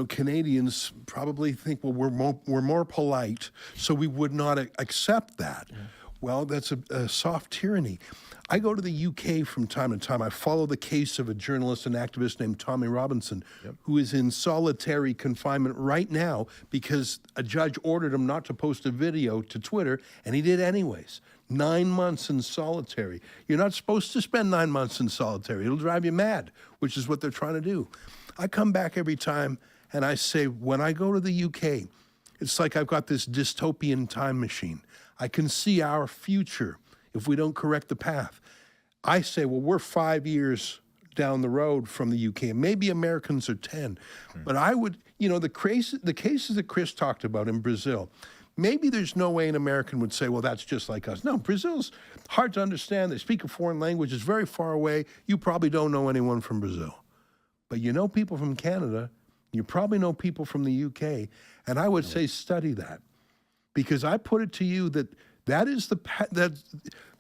Canadians probably think, well, we're more polite, so we would not accept that. Yeah. Well, that's a soft tyranny. I go to the UK from time to time. I follow the case of a journalist and activist named Tommy Robinson, who is in solitary confinement right now because a judge ordered him not to post a video to Twitter, and he did anyways. 9 months in solitary. You're not supposed to spend 9 months in solitary. It'll drive you mad, which is what they're trying to do. I come back every time, and I say, when I go to the UK, it's like I've got this dystopian time machine. I can see our future if we don't correct the path. I say, well, we're 5 years down the road from the UK. Maybe Americans are 10. But I would, the cases that Chris talked about in Brazil, maybe there's no way an American would say, well, that's just like us. No, Brazil's hard to understand. They speak a foreign language. It's very far away. You probably don't know anyone from Brazil. But you know people from Canada. You probably know people from the UK. And I would say study that. Because I put it to you that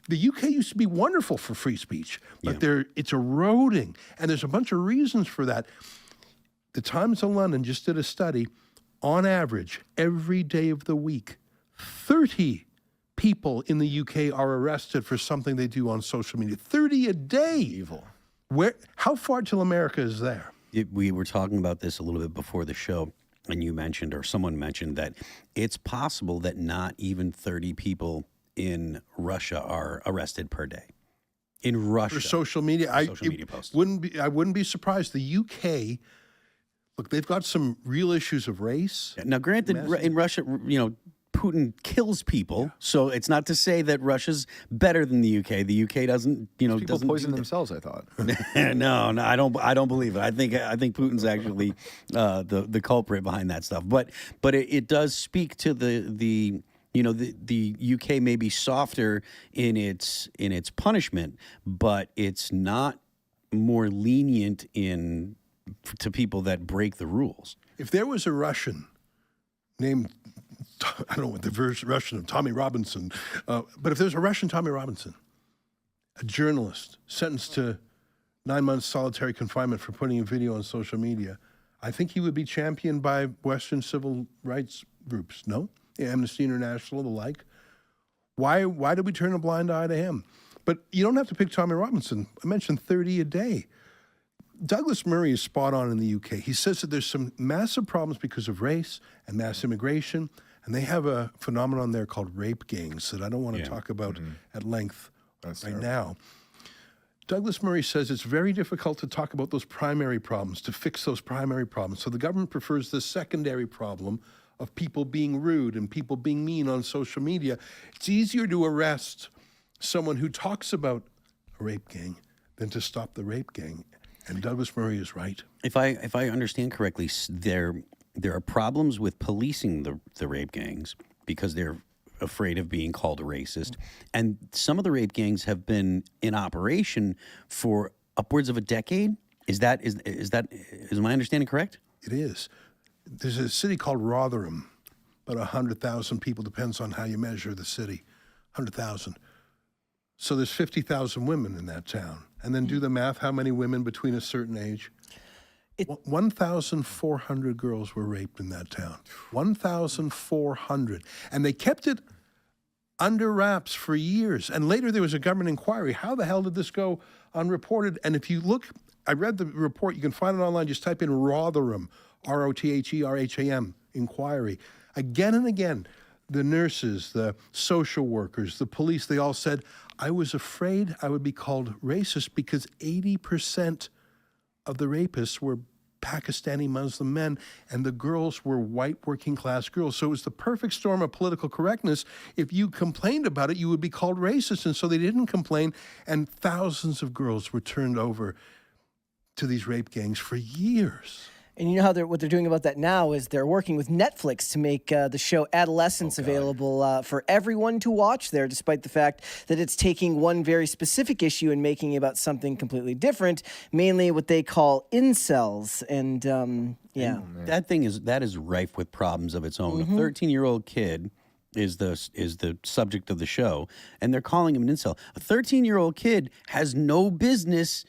the UK used to be wonderful for free speech, but it's eroding. And there's a bunch of reasons for that. The Times of London just did a study. On average, every day of the week, 30 people in the UK are arrested for something they do on social media. 30 a day. Evil. How far till America is there? We were talking about this a little bit before the show, and you mentioned, or someone mentioned, that it's possible that not even 30 people in Russia are arrested per day. In Russia. For social media. Social media posts. I wouldn't be surprised. The UK... Look, they've got some real issues of race. Now, granted, in Russia, Putin kills people, so it's not to say that Russia's better than the UK. The UK doesn't, people poison themselves. I thought. No, I don't believe it. I think Putin's actually the culprit behind that stuff. But it does speak to the UK may be softer in its punishment, but it's not more lenient to people that break the rules. If there was a Russian named, I don't know what the Russian of Tommy Robinson, but if there's a Russian Tommy Robinson, a journalist sentenced to 9 months solitary confinement for putting a video on social media, I think he would be championed by Western civil rights groups, no? Amnesty International, the like. Why did we turn a blind eye to him? But you don't have to pick Tommy Robinson. I mentioned 30 a day. Douglas Murray is spot on in the UK. He says that there's some massive problems because of race and mass immigration, and they have a phenomenon there called rape gangs that I don't want to talk about at length now. Douglas Murray says it's very difficult to talk about those primary problems, to fix those primary problems. So the government prefers the secondary problem of people being rude and people being mean on social media. It's easier to arrest someone who talks about a rape gang than to stop the rape gang. And Douglas Murray is right. If I understand correctly, there are problems with policing the rape gangs because they're afraid of being called a racist. And some of the rape gangs have been in operation for upwards of a decade. Is my understanding correct? It is. There's a city called Rotherham, about 100,000 people, depends on how you measure the city, 100,000. So there's 50,000 women in that town. And then do the math, how many women between a certain age? 1,400 girls were raped in that town. 1,400. And they kept it under wraps for years. And later there was a government inquiry. How the hell did this go unreported? And if you look, I read the report. You can find it online. Just type in Rotherham, Rotherham, inquiry. Again and again, the nurses, the social workers, the police, they all said, I was afraid I would be called racist because 80% of the rapists were Pakistani Muslim men, and the girls were white working class girls. So it was the perfect storm of political correctness. If you complained about it, you would be called racist. And so they didn't complain, and thousands of girls were turned over to these rape gangs for years. And you know how what they're doing about that now is they're working with Netflix to make the show Adolescence available for everyone to watch there, despite the fact that it's taking one very specific issue and making it about something completely different, mainly what they call incels. And that is rife with problems of its own. A 13-year-old kid is the subject of the show, and they're calling him an incel. A 13-year-old kid has no business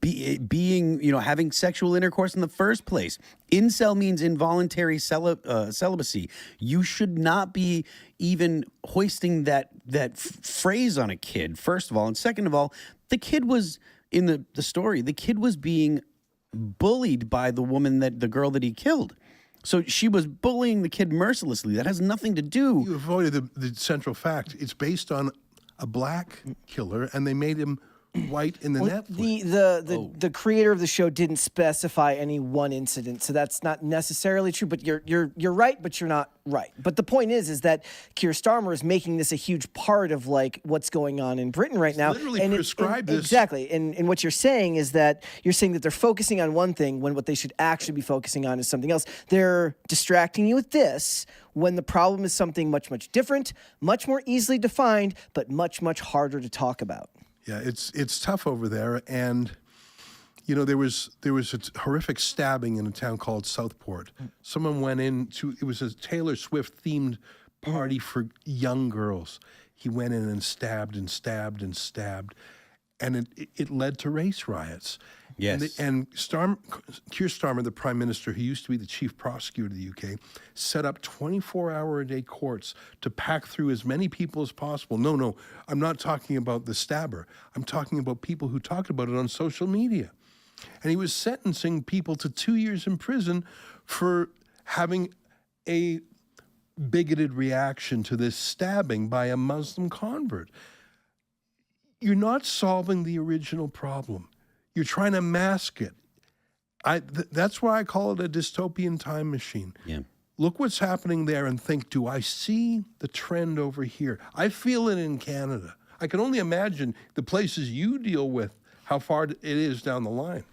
being, having sexual intercourse in the first place. Incel means involuntary celibacy. You should not be even hoisting that phrase on a kid, first of all. And second of all, the kid was, in the story, the kid was being bullied by the girl that he killed. So she was bullying the kid mercilessly. That has nothing to do. You avoided the central fact. It's based on a black killer, and they made him white in the Netflix. The creator of the show didn't specify any one incident, so that's not necessarily true. But you're right, but you're not right. But the point is that Keir Starmer is making this a huge part of like what's going on in Britain right now. Literally prescribed this. Exactly. And what you're saying is that you're saying that they're focusing on one thing when what they should actually be focusing on is something else. They're distracting you with this when the problem is something much, much different, much more easily defined, but much, much harder to talk about. Yeah, it's tough over there, and there was a horrific stabbing in a town called Southport. Someone went it was a Taylor Swift themed party for young girls. He went in and stabbed and stabbed and stabbed, and it led to race riots. Yes. And Keir Starmer, the Prime Minister, who used to be the chief prosecutor of the UK, set up 24-hour-a-day courts to pack through as many people as possible. No, I'm not talking about the stabber. I'm talking about people who talked about it on social media. And he was sentencing people to 2 years in prison for having a bigoted reaction to this stabbing by a Muslim convert. You're not solving the original problem. You're trying to mask it. That's why I call it a dystopian time machine. Yeah. Look what's happening there and think, do I see the trend over here? I feel it in Canada. I can only imagine the places you deal with, how far it is down the line.